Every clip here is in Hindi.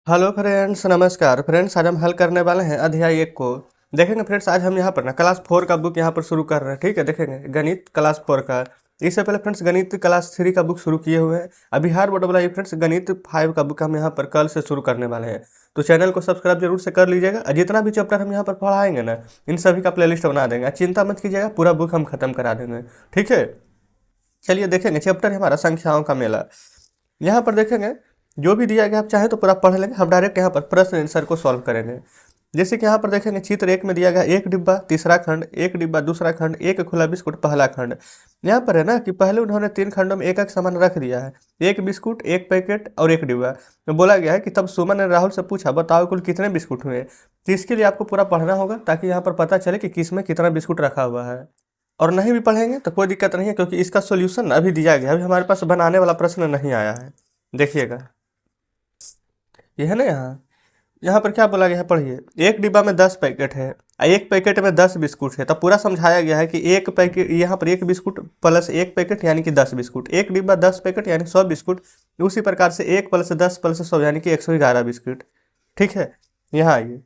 हेलो फ्रेंड्स, नमस्कार फ्रेंड्स। आज हम हल करने वाले हैं अध्याय 1 को। देखेंगे फ्रेंड्स, आज हम यहाँ पर ना क्लास 4 का बुक यहाँ पर शुरू कर रहे हैं। ठीक है, देखेंगे गणित क्लास 4 का। इससे पहले फ्रेंड्स गणित क्लास 3 का बुक शुरू किए हुए हैं। अभी हर बोर्ड वाला ये फ्रेंड्स गणित 5 का बुक हम यहाँ पर कल से शुरू करने वाले हैं। तो चैनल को सब्सक्राइब जरूर से कर लीजिएगा। और जितना भी चैप्टर हम यहाँ पर पढ़ाएंगे ना, इन सभी का प्लेलिस्ट बना देंगे। चिंता मत कीजिएगा, पूरा बुक हम खत्म करा देंगे। ठीक है, चलिए देखेंगे। चैप्टर है हमारा संख्याओं का मेला। यहाँ पर देखेंगे जो भी दिया गया आप चाहें तो पूरा पढ़ लेंगे। हम डायरेक्ट यहाँ पर प्रश्न आंसर को सॉल्व करेंगे। जैसे कि यहाँ पर देखेंगे चित्र 1 में दिया गया एक डिब्बा तीसरा खंड, एक डिब्बा दूसरा खंड, एक खुला बिस्कुट पहला खंड। यहाँ पर है ना कि पहले उन्होंने 3 खंडों में एक एक सामान रख दिया है, एक बिस्कुट, एक पैकेट और एक डिब्बा। तो बोला गया है कि तब सुमन ने राहुल से पूछा, बताओ कुल कितने बिस्कुट हुए। तो इसके लिए आपको पूरा पढ़ना होगा ताकि यहाँ पर पता चले कि किस में कितना बिस्कुट रखा हुआ है। और नहीं भी पढ़ेंगे तो कोई दिक्कत नहीं है, क्योंकि इसका सोल्यूशन अभी दिया गया है। अभी हमारे पास बनाने वाला प्रश्न नहीं आया है। देखिएगा, ये है ना। यहाँ यहाँ पर क्या बोला गया है, पढ़िए। एक डिब्बा में 10 पैकेट है, एक पैकेट में 10 बिस्कुट है। तो पूरा समझाया गया है कि एक पैकेट, यहाँ पर एक बिस्कुट प्लस एक पैकेट यानी कि 10 बिस्कुट, एक डिब्बा 10 पैकेट यानी 100 बिस्कुट। उसी प्रकार से 1 + 10 + 100 यानी कि 111 बिस्कुट। ठीक है, यहाँ आइए।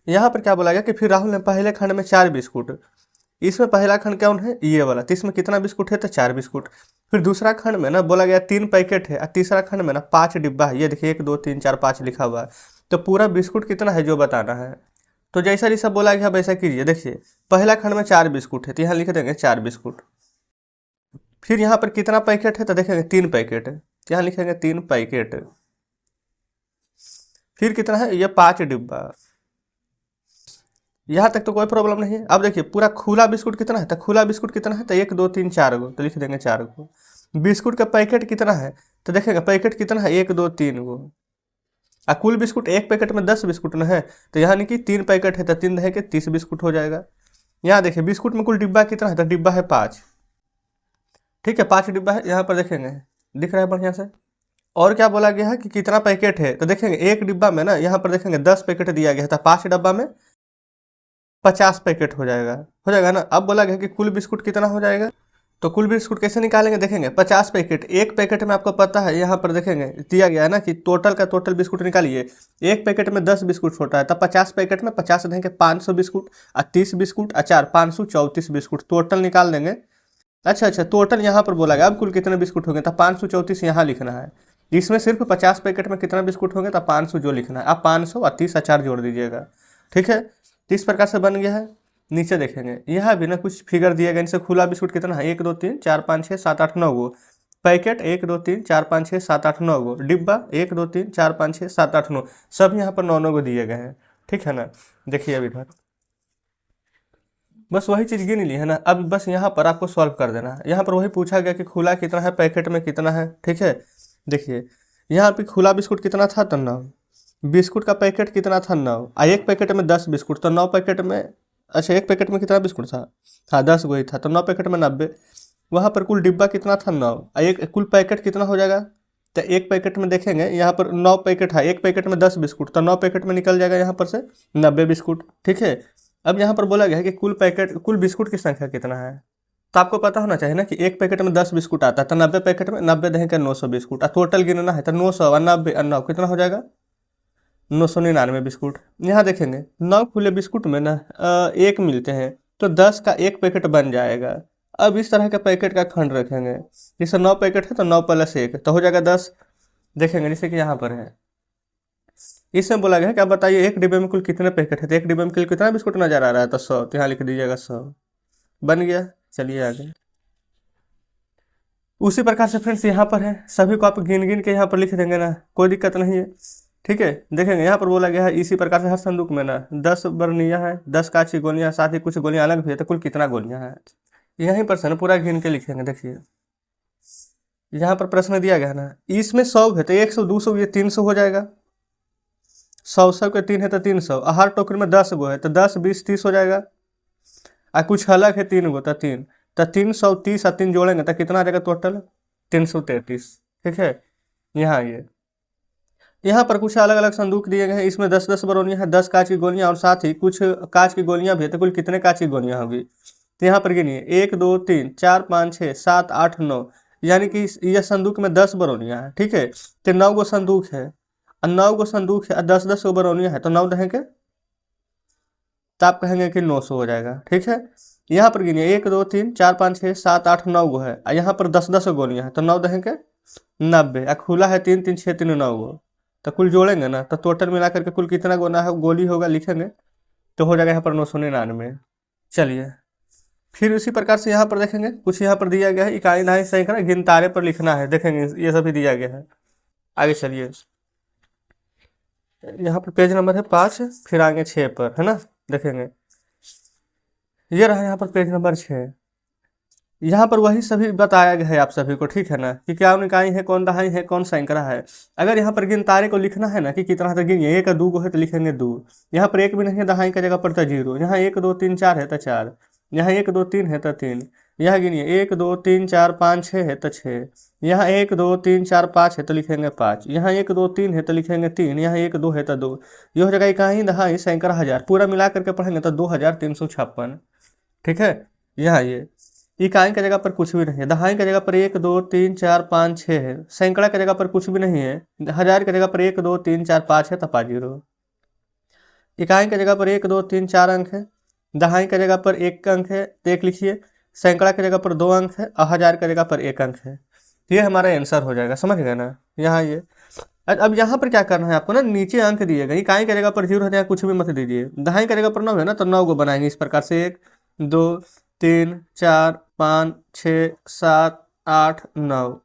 यहाँ पर क्या बोला गया कि फिर राहुल ने पहले खंड में 4 बिस्कुट, इसमें पहला खंड कौन है, ये वाला, तो इसमें कितना बिस्कुट है, तो 4 बिस्कुट। फिर दूसरा खंड में ना बोला गया 3 पैकेट है, और तीसरा खंड में ना 5 डिब्बा है। ये देखिए 1 2 3 4 5 लिखा हुआ है। तो पूरा बिस्कुट कितना है जो बताना है। तो जैसा जैसा बोला गया वैसा कीजिए। देखिए पहला खंड में 4 बिस्कुट है, तो यहाँ लिख देंगे 4 बिस्कुट। फिर यहाँ पर कितना पैकेट है, तो देखेंगे 3 पैकेट है, तो यहाँ लिखेंगे 3 पैकेट। फिर कितना है, ये 5 डिब्बा। यहाँ तक तो कोई प्रॉब्लम नहीं है। अब देखिए पूरा खुला बिस्कुट कितना है, तो खुला बिस्कुट कितना है, तो 1 2 3 4 गो, तो लिख देंगे 4 गो। बिस्कुट का पैकेट कितना है, तो देखेंगे पैकेट कितना है, 1 2 3 गो। और कुल बिस्कुट एक पैकेट में 10 बिस्कुट ना है, तो यहाँ नहीं कि 3 पैकेट है, तो 3 है कि 30 बिस्कुट हो जाएगा। यहाँ देखिए बिस्कुट में कुल डिब्बा कितना है, तो डिब्बा है 5। ठीक है, 5 डिब्बा है। यहाँ पर देखेंगे दिख रहा है बढ़िया से। और क्या बोला गया है कि कितना पैकेट है, तो देखेंगे एक डिब्बा में ना, यहाँ पर देखेंगे 10 पैकेट दिया गया था, 5 डब्बा में 50 पैकेट हो जाएगा ना। अब बोला गया कि कुल बिस्कुट कितना हो जाएगा। तो कुल बिस्कुट कैसे निकालेंगे, देखेंगे 50 पैकेट, एक पैकेट में आपको पता है, यहाँ पर देखेंगे दिया गया है ना कि टोटल का टोटल बिस्कुट निकालिए। एक पैकेट में 10 बिस्कुट छोटा है, तब 50 पैकेट में 50 देंगे 500 बिस्कुट, और 30 बिस्कुट अचार 534 बिस्कुट टोटल निकाल देंगे। अच्छा, टोटल यहाँ पर बोला गया। अब कुल कितने बिस्कुट होंगे, तो 534 यहाँ लिखना है। इसमें सिर्फ 50 पैकेट में कितना बिस्कुट होंगे, तो 500 जो लिखना है। आप 500 और 30 अचार जोड़ दीजिएगा। ठीक है, तो इस प्रकार से बन गया है। नीचे देखेंगे यहाँ भी ना कुछ फिगर दिया गया। इनसे खुला बिस्कुट कितना है, 1 2 3 4 5 6 7 8 9 गो। पैकेट 1 2 3 4 5 6 7 8 9 गो। डिब्बा 1 2 3 4 5 6 7 8 9, सब यहाँ पर 9 9 गो दिए गए हैं। ठीक है ना। देखिए अभी इधर बस वही चीज़ गिन ली है ना। अब बस यहाँ पर आपको सॉल्व कर देना है। यहाँ पर वही पूछा गया कि खुला कितना है, पैकेट में कितना है। ठीक है, देखिए यहाँ पे खुला बिस्कुट कितना था, तो 9। बिस्कुट का पैकेट कितना था, 9। और एक पैकेट में 10 बिस्कुट, तो 9 पैकेट में, अच्छा एक पैकेट में कितना बिस्कुट था, हाँ 10 गो ही था, तो 9 पैकेट में 90। वहाँ पर कुल डिब्बा कितना था, 9। और एक कुल पैकेट कितना हो जाएगा, तो एक पैकेट में देखेंगे यहाँ पर 9 पैकेट है, एक पैकेट में 10 बिस्कुट, तो 9 पैकेट में निकल जाएगा यहाँ पर से 90 बिस्कुट। ठीक है, अब यहाँ पर बोला गया है कि कुल बिस्कुट की संख्या कितना है। तो आपको पता होना चाहिए ना कि एक पैकेट में 10 बिस्कुट आता है, तो 90 पैकेट में 90 देंगे 900 बिस्कुट, और टोटल गिनना है, तो 900 और 90 और 9 कितना हो जाएगा, 999 बिस्कुट। यहाँ देखेंगे 9 खुले बिस्कुट में ना एक मिलते हैं, तो 10 का एक पैकेट बन जाएगा। अब इस तरह के पैकेट का खंड रखेंगे। जैसे 9 पैकेट है तो 9 + 1 तो हो जाएगा 10। देखेंगे जैसे कि यहाँ पर है, इसमें बोला गया है कि आप बताइए एक डिब्बे में कुल कितने पैकेट है, तो एक डिब्बे में कुल कितना बिस्कुट नजर आ रहा है, तो 100, तो यहाँ लिख दीजिएगा 100। बन गया। चलिए आगे। उसी प्रकार से फ्रेंड्स यहाँ पर है, सभी को आप गिन गिन के यहाँ पर लिख देंगे ना, कोई दिक्कत नहीं है। ठीक है, देखेंगे यहाँ पर बोला गया है इसी प्रकार से हर संदूक में ना 10 बरनियाँ है, 10 कांच की गोलियाँ, साथ ही कुछ गोलियाँ अलग भी है, तो कुल कितना गोलियाँ हैं यहीं पर से ना पूरा गिन के लिखेंगे। देखिए यहाँ पर प्रश्न दिया गया है ना, इसमें 100 है तो 100 200 ये 300 हो जाएगा। 100 के 3 है तो 300, हर टोकरी में 10 गो है, तो 10 20 30 हो जाएगा। और कुछ अलग है 3 गो, तो 3, तो 330 और 3 जोड़ेंगे तो कितना आ जाएगा टोटल, 333। ठीक है, यहाँ ये यहाँ पर कुछ अलग अलग संदूक दिए गए हैं। इसमें 10 10 बरौनियाँ हैं, 10 कांच की गोलियाँ, और साथ ही कुछ कांच की गोलियाँ भी है, तो कुल कितने कांच की गोलियाँ होगी। तो यहाँ पर गिनिए 1 2 3 4 5 6 7 8 9, यानी कि यह संदूक में 10 बरौनियाँ है। ठीक है, तो 9 गो संदूक है, और 9 गो संदूक है और 10-10 गो बरौनिया है, तो 9 दहें के तो आप कहेंगे कि 900 हो जाएगा। ठीक है, यहाँ पर गिनिए 1 2 3 4 5 6 7 8 9 गो है और यहाँ पर 10-10 गोलियाँ हैं, तो 9 दहें के 90 और खुला है 3 3 6 3 9 गो, तो कुल जोड़ेंगे ना तो टोटल मिला करके कुल कितना गोना है गोली होगा लिखेंगे तो हो जाएगा यहाँ पर 999। चलिए फिर उसी प्रकार से यहाँ पर देखेंगे कुछ यहाँ पर दिया गया है, इकाई दहाई सैकड़ा गिनतारे पर लिखना है, देखेंगे ये सभी दिया गया है। आगे चलिए, यहाँ पर पेज नंबर है 5, फिर आगे 6 पर है ना, देखेंगे ये रहा यहाँ पर पेज नंबर 6। यहाँ पर वही सभी बताया गया है आप सभी को, ठीक है ना, कि क्या इकाई है, कौन दहाई है, कौन सैकड़ा है। अगर यहाँ पर गिनतारे को लिखना है ना कि कितना तक गिनिए, 1 2 गो है तो लिखेंगे 2, यहाँ पर 1 भी नहीं है दहाई का जगह पर तो 0, यहाँ 1 2 3 4 है तो 4, यहाँ 1 2 3 है तो 3, यहाँ गिनिए 1 2 3 4 5 6 है तो 6, यहाँ 1 2 3 4 5 है तो लिखेंगे 5, यहाँ 1 2 3 है तो लिखेंगे 3, यहाँ 1 2 है तो 2। ये हो जाएगा इकाई दहाई सैकड़ा हजार, पूरा मिला करके पढ़ेंगे तो 2356। ठीक है, यहाँ ये इकाई की जगह पर कुछ भी नहीं है, दहाई की जगह पर 1 2 3 4 5 6 है, सैकड़ा की जगह पर कुछ भी नहीं है, हजार की जगह पर 1 2 3 4 5 है तो 5 0। इकाई की जगह पर 1 2 3 4 अंक है, दहाई की जगह पर 1 अंक है तो 1 लिखिए, सैकड़ा की जगह पर 2 अंक है और हजार की जगह पर 1 अंक है। ये हमारा आंसर हो जाएगा, समझ गए ना। यहाँ ये अब यहाँ पर क्या करना है आपको ना, नीचे अंक दिए गए, इकाई की जगह पर 0 है तो यहाँ कुछ भी मत दीजिए, दहाई की जगह पर 9 है ना तो 9 को बनाएंगे इस प्रकार से, 1 2 3 4 5 6 7 8 9,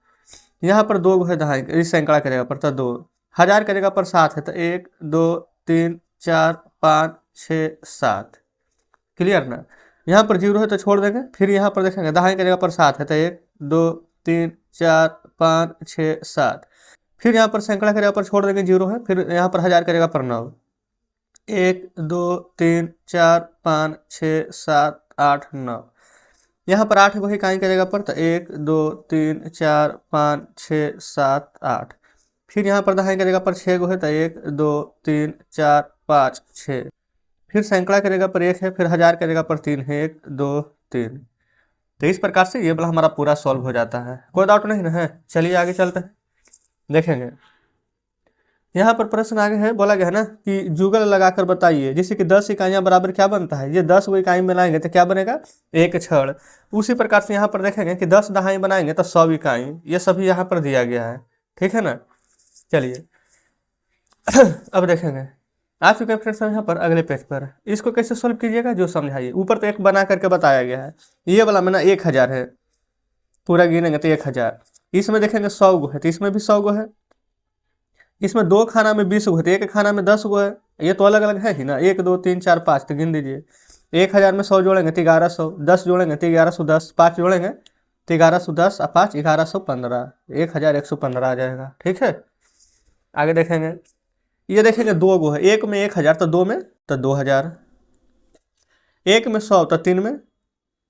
यहाँ पर 2 है दहाई इस सैकड़ा की जगह पर तो 2, हजार की जगह पर 7 है तो 1 2 3 4 5 6 7। क्लियर ना, यहाँ पर 0 है तो छोड़ देंगे, फिर यहाँ पर देखेंगे दहाई की जगह पर 7 है तो 1 2 3 4 5 6 7, फिर यहाँ पर सैकड़ा की जगह पर छोड़ देंगे 0 है, फिर यहाँ पर हजार की जगह पर 9, 1 2 3 4 5 6 7 8 9, यहाँ पर 8 वही इकाई की जगह पर तो 1 2 3 4 5 6 7 8, फिर यहाँ पर दहाई की जगह पर 6 है तो 1 2 3 4 5 6, फिर सैकड़ा की जगह पर 1 है, फिर हजार की जगह पर 3 है 1 2 3। तो इस प्रकार से ये वाला हमारा पूरा सॉल्व हो जाता है, कोई डाउट नहीं ना है। चलिए आगे चलते हैं, देखेंगे यहाँ पर प्रश्न आगे है, बोला गया है ना कि जुगल लगाकर बताइए, जैसे कि 10 इकाइयाँ बराबर क्या बनता है, ये 10 को इकाई मिलाएंगे तो क्या बनेगा, 1 छड़। उसी प्रकार से यहाँ पर देखेंगे कि 10 दहाई बनाएंगे तो 100 इकाई, ये सभी यहाँ पर दिया गया है, ठीक है ना। चलिए अब देखेंगे आ चुके हैं फ्रेंड्स यहाँ पर अगले पेज पर, इसको कैसे सोल्व कीजिएगा जो समझाइए। ऊपर तो एक बना करके बताया गया है, ये वाला में ना 1000 है, पूरा गिनेंगे तो 1000, इसमें देखेंगे 100 गो है तो इसमें भी 100 गो है, इसमें 2 खाना में 20 गो है तो एक खाना में 10 गो है, ये तो अलग अलग है ही ना, 1 2 3 4 5 तो गिन दीजिए। 1000 में 100 जोड़ेंगे तो 1100, 10 जोड़ेंगे तो 1110, 5 जोड़ेंगे तो 1110 और 5 1115, 1115 आ जाएगा। ठीक है, आगे देखेंगे, ये देखेंगे 2 गो है, एक में 1000 तो 2 में तो 2000, एक में 100 तो 3 में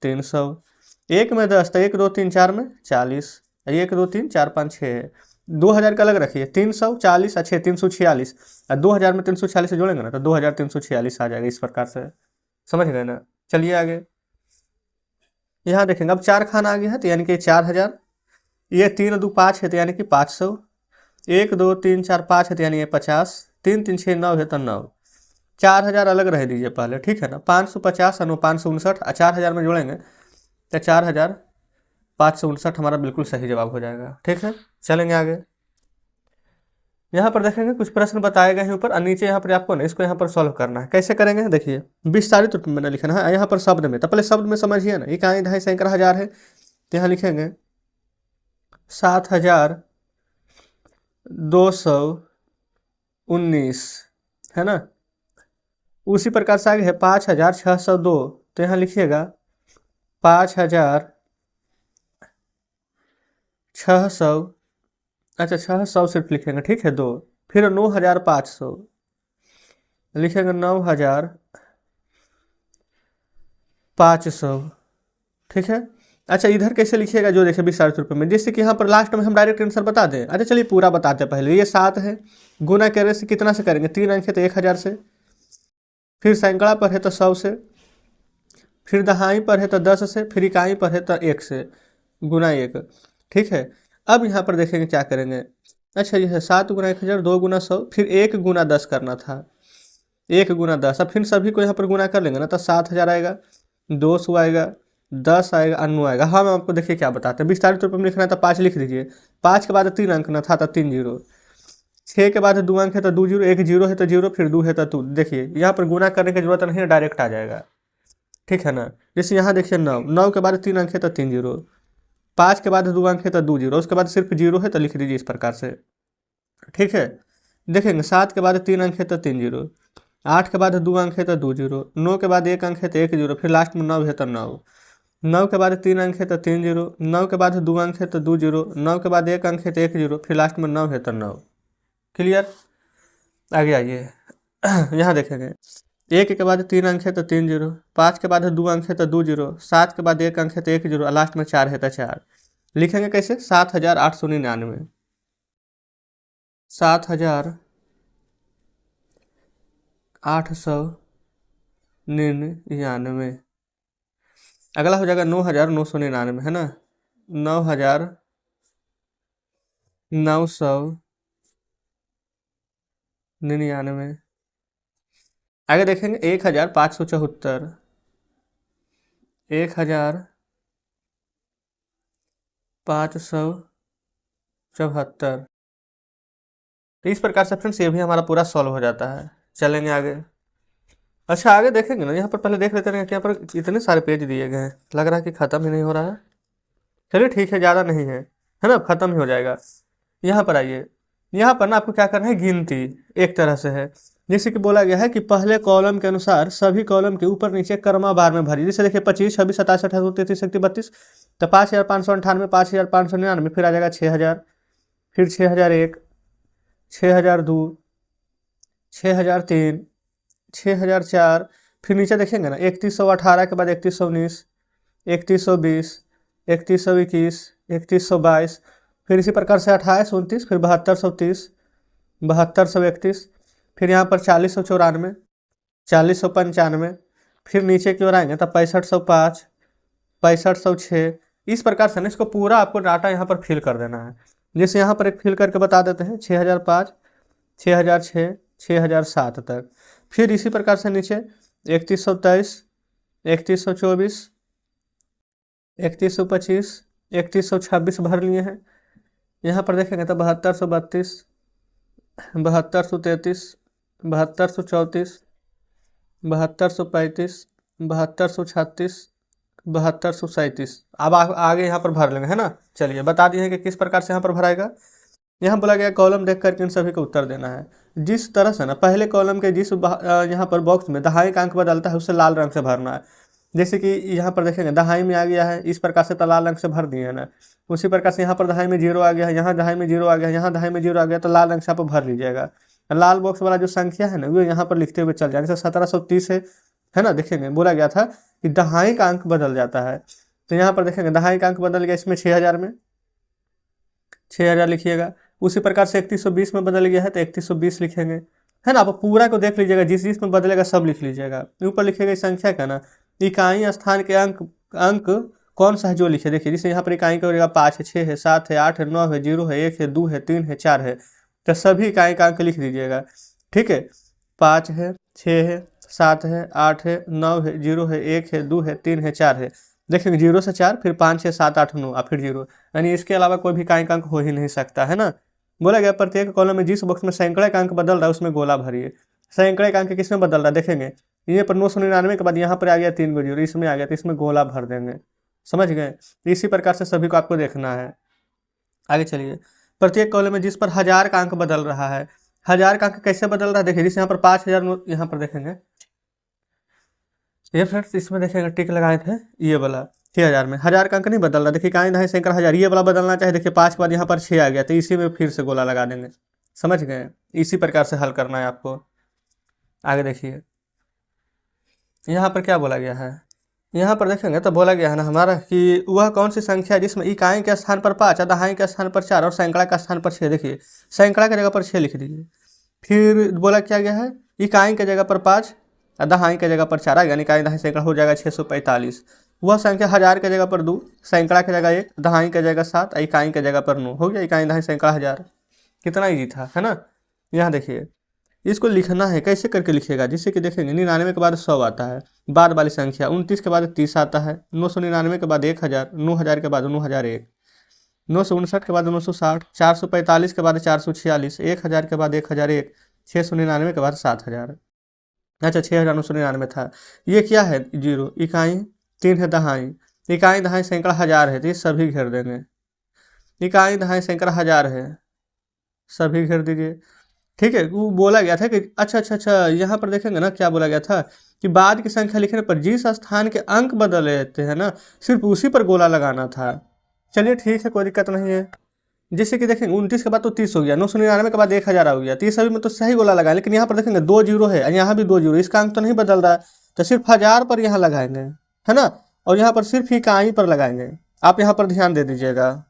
300, एक में 10 तो 1 2 3 4 में 40, 1 2 3 4 5 6 है, 2000 का अलग रखिए, 340 और 6 346, और 2000 में 346 से जोड़ेंगे ना तो 2346 आ जाएगा, इस प्रकार से समझ गए ना। चलिए आगे, यहाँ देखेंगे अब 4 खाना आ गया है तो यानी कि 4000, ये 3 2 5 है तो यानी कि 500, 1 2 3 4 5 है तो यानी ये 50, 3 3 6 9 है तो 9, 4000 अलग रह दीजिए पहले, ठीक है ना। 550 और 559 और 4000 में जोड़ेंगे तो 4559 हमारा बिल्कुल सही जवाब हो जाएगा। ठीक है, चलेंगे आगे, यहाँ पर देखेंगे कुछ प्रश्न बताए गए हैं ऊपर और नीचे यहाँ पर आपको ना इसको यहाँ पर सॉल्व करना है। कैसे करेंगे देखिए, विस्तारित रूप में मैंने लिखना है यहाँ पर शब्द में, तो पहले शब्द में समझिए ना, इकाई दहाई सैकड़ा हजार है तो यहाँ लिखेंगे 7219 है ना। उसी प्रकार से आगे है 5602 तो यहाँ लिखिएगा 5600, अच्छा 600 सिर्फ लिखेंगे, ठीक है 2, फिर 9500 लिखेंगे, 9500, ठीक है। अच्छा इधर कैसे लिखिएगा जो देखिए विस्तारित रूप में, जैसे कि यहाँ पर लास्ट में हम डायरेक्ट आंसर बता दें। अच्छा चलिए पूरा बताते हैं पहले, ये 7 है, गुना करे से कितना से करेंगे, 3 अंक है तो 1000 से, फिर सैकड़ा पर है तो 100 से, फिर दहाई पर है तो 10 से, फिर इकाई पर है तो 1 से, गुना 1, ठीक है। अब यहाँ पर देखेंगे क्या करेंगे, अच्छा ये है 7 × 1,000, 2 × 100, फिर 1 × 10 करना था, 1 × 10। अब फिर सभी को यहाँ पर गुना कर लेंगे ना, तो 7,000 आएगा, 200 आएगा, 10 आएगा और 9 आएगा। हाँ मैं आपको देखिए क्या बताते हैं, विस्तारित रूप में लिखना है तो 5 लिख दीजिए। 5 के बाद 3 अंक ना था तो 3 जीरो। 6 के बाद 2 अंक है तो 2 जीरो, 1 जीरो है तो जीरो, फिर 2 है तो 2। देखिए यहाँ पर गुना करने की जरूरत नहीं है, डायरेक्ट आ जाएगा, ठीक है ना। जैसे यहाँ देखिए 9, 9 के बाद 3 अंक है तो 3 जीरो। 5 के बाद 2 अंक है तो 2 जीरो, उसके बाद सिर्फ जीरो है तो लिख दीजिए इस प्रकार से, ठीक है। देखेंगे 7 के बाद 3 अंक है तो 3 जीरो। 8 के बाद 2 अंक है तो 2 जीरो। 9 के बाद 1 अंक है तो 1 जीरो, फिर लास्ट में 9 है तो 9। 9 के बाद 3 अंक है तो 3 जीरो। 9 के बाद 2 अंक है तो 2 जीरो। 9 के बाद 1 अंक है तो 1 जीरो, फिर लास्ट में 9 है तो 9। क्लियर। आगे आइए यहाँ देखेंगे 1 के बाद 3 अंक है तो 3 जीरो। 5 के बाद 2 अंक है तो 2 जीरो। 7 के बाद 1 अंक है तो 1 जीरो, लास्ट में 4 है तो 4। लिखेंगे कैसे, 7,899, 7,899। अगला हो जाएगा 9,999, है ना, 9,999। आगे देखेंगे 1,574, 1,574। तो इस प्रकार से फ्रेंड्स ये भी हमारा पूरा सॉल्व हो जाता है। चलेंगे आगे। अच्छा आगे देखेंगे ना, यहाँ पर पहले देख लेते हैं कि यहाँ पर इतने सारे पेज दिए गए हैं, लग रहा है कि ख़त्म ही नहीं हो रहा है। चलिए ठीक है, ज़्यादा नहीं है ना, ख़त्म ही हो जाएगा। यहाँ पर आइए, यहाँ पर ना आपको क्या करना है, गिनती एक तरह से है। जैसे कि बोला गया है कि पहले कॉलम के अनुसार सभी कॉलम के ऊपर नीचे क्रमवार में भरिए। जैसे देखिए 25, 26, 27, 28, 33, 31, 32, तो 5,598, 5,599, फिर आ जाएगा 6,000, फिर 6,001, 6,002, 6,003, 6,004। फिर नीचे देखेंगे ना 3,118 के बाद 3,119, 3,120, 3,121, 3,122, फिर इसी प्रकार से 28, 29, फिर 7,230, 7,231, फिर यहाँ पर 4,094, 4,095, फिर नीचे की ओर आएंगे तब 6,505, 6,506। इस प्रकार से ना इसको पूरा आपको डाटा यहाँ पर फिल कर देना है। जैसे यहाँ पर एक फिल करके बता देते हैं 6,005, 6,006, 6,007 तक। फिर इसी प्रकार से नीचे 3,123, 3,124, 3,125, 3,126 भर लिए हैं। यहाँ पर देखेंगे तो 7,232, 7,233, 7,234, 7,235, 7,236, 7,237। अब आगे यहाँ पर भर लेंगे, है ना। चलिए बता दिए हैं कि किस प्रकार से यहाँ पर भराएगा। यहाँ बोला गया कॉलम देख करके इन सभी को उत्तर देना है। जिस तरह से ना पहले कॉलम के जिस यहाँ पर बॉक्स में दहाई का अंक बदलता है उसे लाल रंग से भरना है। जैसे कि यहाँ पर देखेंगे दहाई में आ गया है, इस प्रकार से तो लाल रंग से भर दिए है ना। उसी प्रकार से यहाँ पर दहाई में 0 आ गया है, यहाँ दहाई में 0 आ गया है, यहाँ दहाई में 0 आ गया, तो लाल रंग से आप भर लीजिएगा। लाल बॉक्स वाला जो संख्या है ना वो यहाँ पर लिखते हुए चल जाए। जैसे 1730 है ना, देखेंगे बोला गया था कि दहाई का अंक बदल जाता है, तो यहाँ पर देखेंगे दहाई का अंक बदल गया, इसमें 6,000 में 6,000 लिखिएगा। उसी प्रकार से 3120 में बदल गया है तो 3120 लिखेंगे, है ना। आप पूरा को देख लीजिएगा, जिस जिस में बदलेगा सब लिख लीजिएगा। ऊपर लिखिएगा इस संख्या का ना इकाई स्थान के अंक अंक कौन सा है जो लिखे। देखिए जैसे यहाँ पर इकाई का जगह 5 है, 6 है, 7 है, 8 है, 9 है, 0 है, 1 है, 2 है, 3 है, 4 है, तो सभी इकाई का अंक लिख दीजिएगा, ठीक है। 5 है, 6 है, 7 है, 8 है, 9 है, 0 है, 1 है, 2 है, 3 है, 4 है। देखिए 0 से 4, फिर 5, 6, 7, 8, 9 और फिर 0, यानी इसके अलावा कोई भी इकाई का अंक हो ही नहीं सकता, है ना। बोला गया प्रत्येक कॉलम में जिस बॉक्स में सैकड़े का अंक बदल रहा है उसमें गोला भरिए। सैकड़े का अंक किस में बदल रहा है, देखेंगे ये पर 999 के बाद यहाँ पर आ गया 3 को 0, इसमें आ गया तो इसमें गोला भर देंगे, समझ गए। इसी प्रकार से सभी को आपको देखना है। आगे चलिए, प्रत्येक कॉलम में जिस पर 1,000 का अंक बदल रहा है, 1,000 का अंक कैसे बदल रहा है, देखिए जैसे यहाँ पर 5,000 यहाँ पर देखेंगे ये फ्रेंड्स, इसमें देखेंगे टिक लगाए थे ये वाला 6,000 में 1,000 का अंक नहीं बदल रहा। देखिए इकाई दहाई सैकड़ा हज़ार ये वाला बदलना चाहे, देखिए 5 के बाद यहाँ पर 6 आ गया तो इसी में फिर से गोला लगा देंगे, समझ गए। इसी प्रकार से हल करना है आपको। आगे देखिए यहाँ पर क्या बोला गया है, यहाँ पर देखेंगे तो बोला गया है ना हमारा कि वह कौन सी संख्या है जिसमें इकाई के स्थान पर 5, दहाई के स्थान पर 4 और सैकड़ा का स्थान पर 6। देखिए सैकड़ा की जगह पर 6 लिख दीजिए। फिर बोला क्या गया है, इकाई की जगह पर 5 और दहाई की जगह पर 4, यानी इकाई दहाई सैकड़ा हो जाएगा 645। वह संख्या 1,000 की जगह पर 2, सैकड़ा की जगह 1, दहाई की जगह 7 और इकाई की जगह पर 9 हो गया इकाई दहाई सैकड़ा 1,000। कितना ईजी था, है ना। यहाँ देखिए, इसको लिखना है, कैसे करके लिखिएगा, जिससे कि देखेंगे 99 के बाद 100 आता है, बाद वाली संख्या 29 के बाद 30 आता है, 999 के बाद 1000, 9000 के बाद 9001, 959 के बाद 960, 445 के बाद 446, 1000 के बाद 1001, 699 के बाद 7000। अच्छा, 6999 था। ये क्या है, जीरो, इकाई, 3 है दहाई, इकाई दहाई सैकड़ा हजार है, तो ये सभी घेर देंगे। इकाई दहाई सैकड़ा हजार है, सभी घेर दीजिए। ठीक है, वो बोला गया था कि अच्छा, यहाँ पर देखेंगे ना क्या बोला गया था कि बाद की संख्या लिखने पर जिस स्थान के अंक बदल लेते हैं ना, सिर्फ उसी पर गोला लगाना था। चलिए ठीक है, कोई दिक्कत नहीं है। जैसे कि देखेंगे 29 के बाद तो 30 हो गया, 999 के बाद 1000 हो गया, तो ये सभी में तो सही गोला लगाए, लेकिन यहाँ पर देखेंगे 2 जीरो है, यहाँ भी 2 जीरो, इसका अंक तो नहीं बदल रहा है, तो सिर्फ हजार पर यहाँ लगाएंगे, है ना। और यहाँ पर सिर्फ इकाई पर लगाएंगे। आप यहाँ पर ध्यान दे दीजिएगा,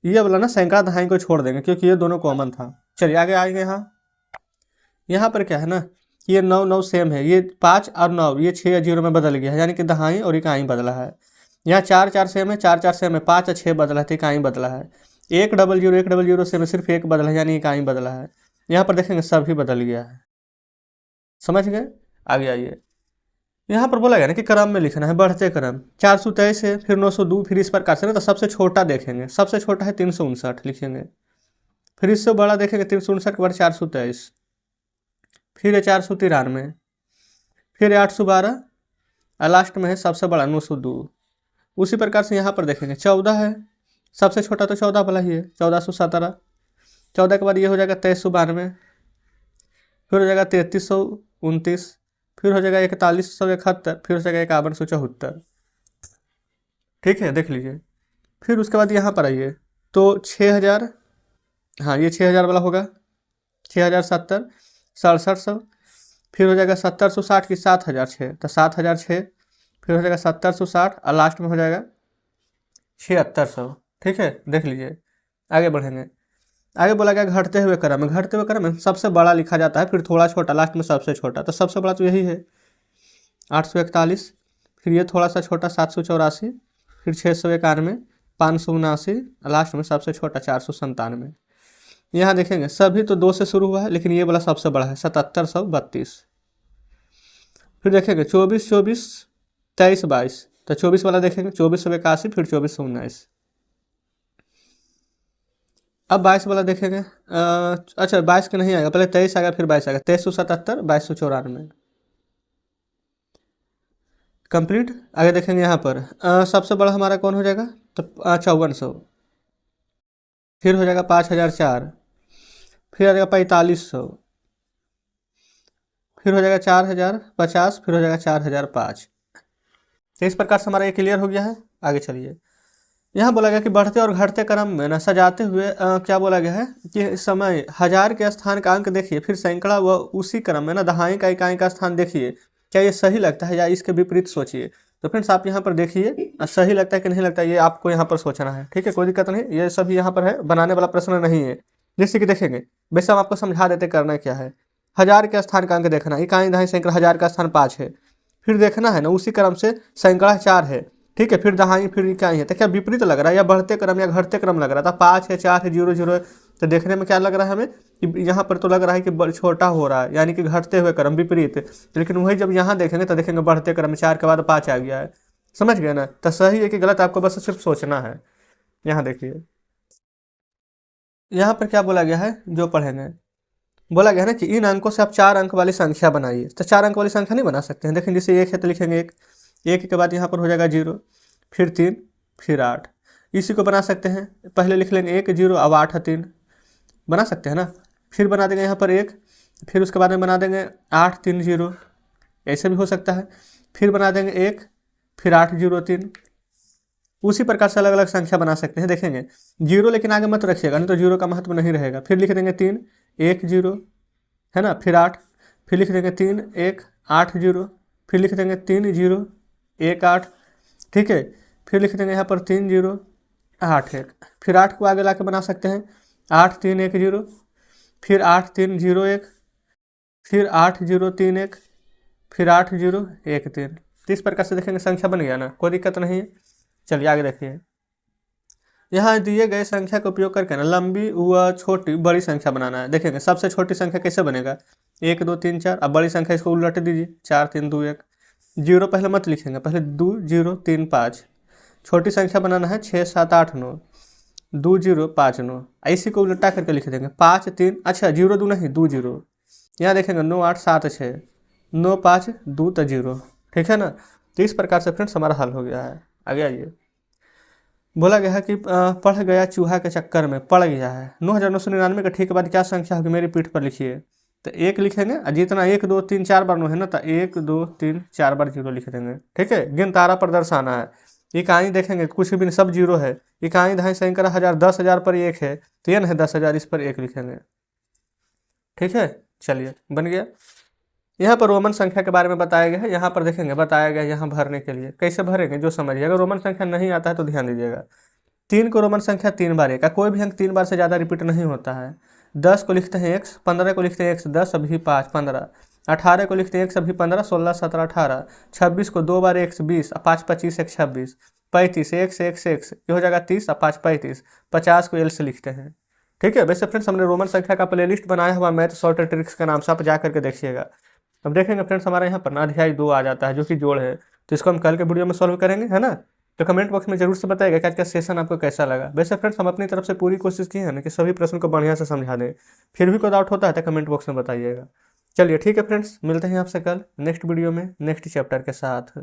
ये वाला ना सैकड़ा दहाई को छोड़ देंगे क्योंकि ये दोनों कॉमन था। चलिए आगे आएंगे। यहाँ पर क्या है ना, ये 9 9 सेम है, ये 5 और 9 ये 6 या 0 में बदल गया है, यानी कि दहाई और इकाई बदला है। यहाँ 4 4 सेम है, 4 4 सेम है, 5 और 6 बदला है, तो इकाई बदला है। 1 0 0 1 0 0 सेम है, सिर्फ 1 बदला है, यानी इकाई बदला है। यहाँ पर देखेंगे सभी बदल गया है, समझ गए। आगे आइए, यहाँ पर बोला गया ना कि क्रम में लिखना है, बढ़ते क्रम। 423 है, फिर 902, फिर इस प्रकार से ना, तो सबसे छोटा देखेंगे, सबसे छोटा है 359 लिखेंगे, फिर इससे बड़ा देखेंगे 359 के बाद 423, फिर है 493, फिर है 812, और लास्ट में है सबसे बड़ा 902। उसी प्रकार से यहाँ पर देखेंगे 14 है, सबसे छोटा तो 14 वाला ही है, 1417। 14 के बाद ये हो जाएगा 2392, फिर हो जाएगा 3329, फिर हो जाएगा 4171, फिर हो जाएगा 5174। ठीक है, देख लीजिए। फिर उसके बाद यहाँ पर आइए तो 6000, हाँ ये 6000 वाला होगा, 6070, 6700, फिर हो जाएगा 7060 की 7006, तो 7006, फिर हो जाएगा 7060, और लास्ट में हो जाएगा 7600। ठीक है, देख लीजिए। आगे बढ़ेंगे, आगे बोला गया घटते हुए क्रम में, घटते हुए क्रम में सबसे बड़ा लिखा जाता है, फिर थोड़ा छोटा, लास्ट में सबसे छोटा, तो सबसे बड़ा तो यही है 841, फिर ये थोड़ा सा छोटा 784, फिर 691, 579, लास्ट में सबसे छोटा 497। यहाँ देखेंगे सभी तो 2 से शुरू हुआ है, लेकिन ये वाला सबसे बड़ा है 7732। फिर देखेंगे 24 24, 23 22, तो 24 वाला देखेंगे 2481, फिर 2419। अब 22 वाला देखेंगे, अच्छा 22 का नहीं आएगा, पहले 23 आएगा, फिर 22 आएगा, 2377, 2294। कंप्लीट। आगे देखेंगे यहाँ पर सबसे बड़ा हमारा कौन हो जाएगा, तो 5400, फिर हो जाएगा 5004, फिर आ जाएगा 4500, फिर हो जाएगा 4050, फिर हो जाएगा 4005। तो इस प्रकार से हमारा ये क्लियर हो गया है। आगे चलिए, यहाँ बोला गया कि बढ़ते और घटते क्रम में ना सजाते हुए क्या बोला गया है कि समय हजार के स्थान का अंक देखिए, फिर सैकड़ा व उसी क्रम में ना दहाई का इकाई का स्थान देखिए, क्या ये सही लगता है या इसके विपरीत सोचिए। तो फ्रेंड्स आप यहाँ पर देखिए, सही लगता है कि नहीं लगता है, ये आपको यहाँ पर सोचना है। ठीक है, कोई दिक्कत नहीं, ये सभी यहाँ पर है, बनाने वाला प्रश्न नहीं है। जैसे कि देखेंगे, वैसे हम आपको समझा देते करना क्या है। हजार के स्थान का अंक देखना, इकाई दहाई सैकड़ा, हजार का स्थान 5 है, फिर देखना है ना उसी क्रम से सैकड़ा 4 है, ठीक है, फिर दहाई, फिर इकाई है, तो क्या विपरीत लग रहा है या बढ़ते क्रम या घटते क्रम लग रहा था। 5 है, 4 है, 0 0 है, तो देखने में क्या लग रहा है हमें कि यहाँ पर तो लग रहा है कि छोटा हो रहा है, यानी कि घटते हुए क्रम विपरीत। लेकिन वही जब यहाँ देखेंगे तो देखेंगे बढ़ते क्रम में 4 के बाद 5 आ गया है। समझ गए ना, तो सही है कि गलत आपको बस सिर्फ सोचना है। यहाँ देखिए, यहाँ पर क्या बोला गया है, जो पढ़ेंगे बोला गया है ना कि इन अंकों से आप 4 अंक वाली संख्या बनाइए। तो 4 अंक वाली संख्या नहीं बना सकते हैं। देखें, जैसे 1 है तो लिखेंगे 1, 1 के बाद यहाँ पर हो जाएगा 0, फिर 3, फिर 8। इसी को बना सकते हैं, पहले लिख लेंगे 1 0, अब 8 3, बना सकते हैं ना। फिर बना देंगे यहाँ पर 1, फिर उसके बाद में बना देंगे 8 3 0, ऐसे भी हो सकता है। फिर बना देंगे 1, फिर 8 0 3। उसी प्रकार से अलग अलग संख्या बना सकते हैं। देखेंगे 0 लेकिन आगे मत रखिएगा, नहीं तो 0 का महत्व नहीं रहेगा। फिर लिख देंगे 3 1 0, है ना, फिर 8, फिर लिख देंगे 3 1 8 0, फिर लिख देंगे 3 0 1 8, ठीक है। फिर लिख देंगे यहाँ पर 3 0 8 1, फिर 8 को आगे ला के बना सकते हैं 8 3 1 0, फिर 8 3 0 1, फिर 8 0 3 1, फिर 8 0 1 3। तो इस प्रकार से देखेंगे संख्या बन गया ना, कोई दिक्कत नहीं है। चलिए आगे देखिए, यहाँ दिए गए संख्या का उपयोग करके ना लंबी व छोटी बड़ी संख्या बनाना है। देखेंगे सबसे छोटी संख्या कैसे बनेगा, 1 2 3 4। अब बड़ी संख्या इसको उलट दीजिए, 4 3 2 1। जीरो पहले मत लिखेंगे, पहले 2 0 3 5। छोटी संख्या बनाना है 6 7 8 9, 2 0 5 9। इसी को उल्टा करके लिख देंगे 5 3, अच्छा 0 2 नहीं 2 0। यहाँ देखेंगे 9 8 7 6, 9 5 2 तो 0। ठीक है ना। तो इस प्रकार से फ्रेंड्स हमारा हल हो गया है। आगे आइए, बोला गया है कि पढ़ गया चूहा के चक्कर में पड़ गया है। 9999 का ठीक के बाद क्या संख्या होगी मेरी पीठ पर लिखिए। तो 1 लिखेंगे और जितना 1 2 3 4 बार 9 है ना, तो 1 2 3 4 बार 0 लिख देंगे। ठीक है, गिन तारा पर दर्शाना है। इकाई देखेंगे कुछ भी नहीं, सब 0 है। इकाई दहाई सैकड़ा हज़ार 10,000 पर 1 है, तो ये ना है 10,000, इस पर 1 लिखेंगे। ठीक है, चलिए बन गया। यहाँ पर रोमन संख्या के बारे में बताया गया है। यहाँ पर देखेंगे बताया गया है यहाँ भरने के लिए कैसे भरेंगे जो समझिए। अगर रोमन संख्या नहीं आता है तो ध्यान दीजिएगा। 3 को रोमन संख्या 3 बार, का कोई भी अंक 3 बार से ज़्यादा रिपीट नहीं होता है। 10 को लिखते हैं x, 15 को लिखते हैं x 10 अभी 5 15, 18 को लिखते हैं x अभी 15 16 17 18, 26 को 2 बार x 20, 5 25 x 26, 35 x ये हो जाएगा 30 और 5 35, 50 को l से लिखते हैं। ठीक है, वैसे फ्रेंड्स हमने रोमन संख्या का प्लेलिस्ट बनाया हुआ मैथ शॉर्ट ट्रिक्स के नाम से, आप जा करके देखिएगा। अब देखेंगे फ्रेंड्स हमारे यहाँ पर ना अध्याय 2 आ जाता है जो कि जोड़ है। तो इसको हम कल के वीडियो में सॉल्व करेंगे, है ना। तो कमेंट बॉक्स में जरूर से बताइएगा कि आज का सेशन आपको कैसा लगा। वैसे फ्रेंड्स हम अपनी तरफ से पूरी कोशिश की है ना कि सभी प्रश्न को बढ़िया से समझा दें। फिर भी कोई डाउट होता है तो कमेंट बॉक्स में बताइएगा। चलिए ठीक है फ्रेंड्स, मिलते हैं आपसे कल नेक्स्ट वीडियो में नेक्स्ट चैप्टर के साथ।